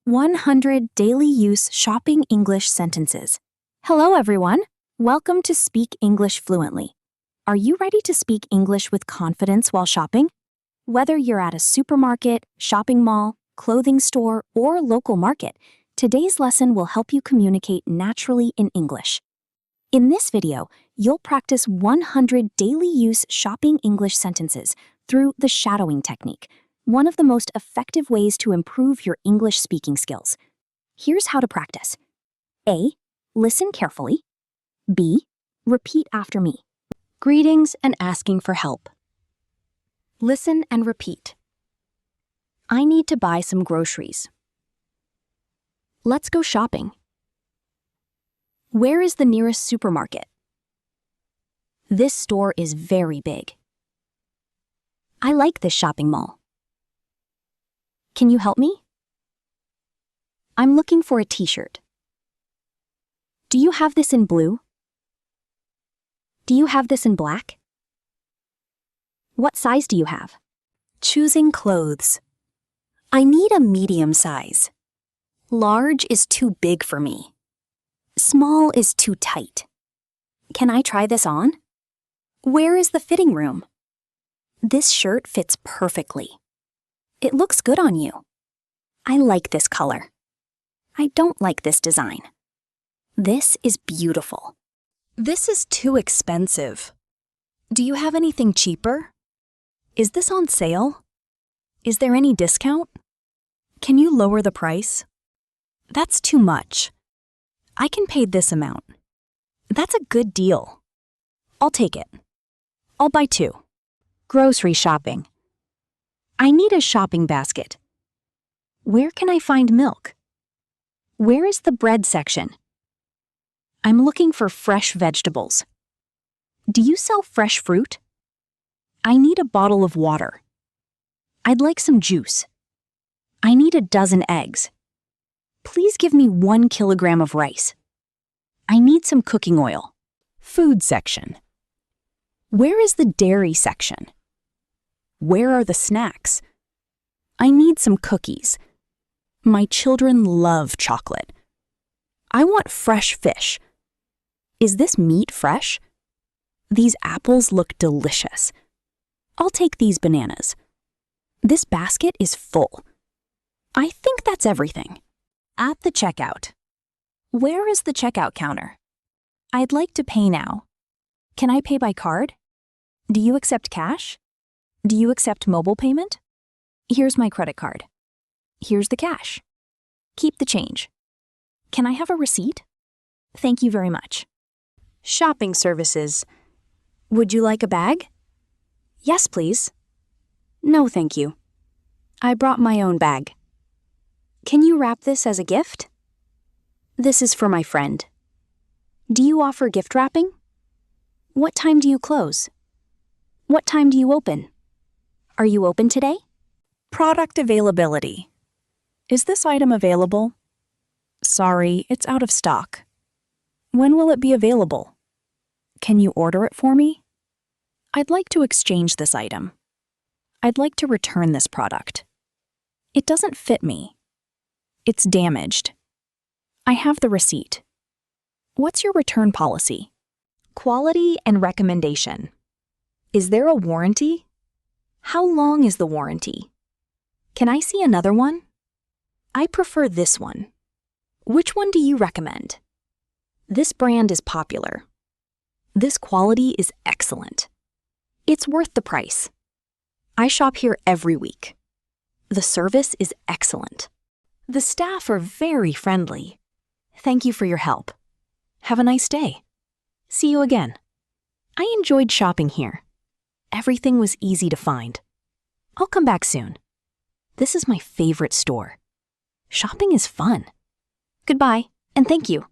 100 Daily Use Shopping English Sentences. Hello, everyone. Welcome to Speak English Fluently. Are you ready to speak English with confidence while shopping? Whether you're at a supermarket, shopping mall, clothing store, or local market, today's lesson will help you communicate naturally in English. In this video, you'll practice 100 daily use shopping English sentences through the shadowing technique, one of the most effective ways to improve your English speaking skills. Here's how to practice. A. Listen carefully. B. Repeat after me. Greetings and asking for help. Listen and repeat. I need to buy some groceries. Let's go shopping. Where is the nearest supermarket? This store is very big. I like this shopping mall. Can you help me? I'm looking for a t-shirt. Do you have this in blue? Do you have this in black? What size do you have? Choosing clothes. I need a medium size. Large is too big for me. Small is too tight. Can I try this on? Where is the fitting room? This shirt fits perfectly. It looks good on you. I like this color. I don't like this design. This is beautiful. This is too expensive. Do you have anything cheaper? Is this on sale? Is there any discount? Can you lower the price? That's too much. I can pay this amount. That's a good deal. I'll take it. I'll buy 2. Grocery shopping. I need a shopping basket. Where can I find milk? Where is the bread section? I'm looking for fresh vegetables. Do you sell fresh fruit? I need a bottle of water. I'd like some juice. I need a dozen eggs. Please give me 1 kilogram of rice. I need some cooking oil. Food section. Where is the dairy section? Where are the snacks? I need some cookies. My children love chocolate. I want fresh fish. Is this meat fresh? These apples look delicious. I'll take these bananas. This basket is full. I think that's everything. At the checkout. Where is the checkout counter? I'd like to pay now. Can I pay by card? Do you accept cash? Do you accept mobile payment? Here's my credit card. Here's the cash. Keep the change. Can I have a receipt? Thank you very much. Shopping services. Would you like a bag? Yes, please. No, thank you. I brought my own bag. Can you wrap this as a gift? This is for my friend. Do you offer gift wrapping? What time do you close? What time do you open? Are you open today? Product availability. Is this item available? Sorry, it's out of stock. When will it be available? Can you order it for me? I'd like to exchange this item. I'd like to return this product. It doesn't fit me. It's damaged. I have the receipt. What's your return policy? Quality and recommendation. Is there a warranty? How long is the warranty? Can I see another one? I prefer this one. Which one do you recommend? This brand is popular. This quality is excellent. It's worth the price. I shop here every week. The service is excellent. The staff are very friendly. Thank you for your help. Have a nice day. See you again. I enjoyed shopping here. Everything was easy to find. I'll come back soon. This is my favorite store. Shopping is fun. Goodbye, and thank you.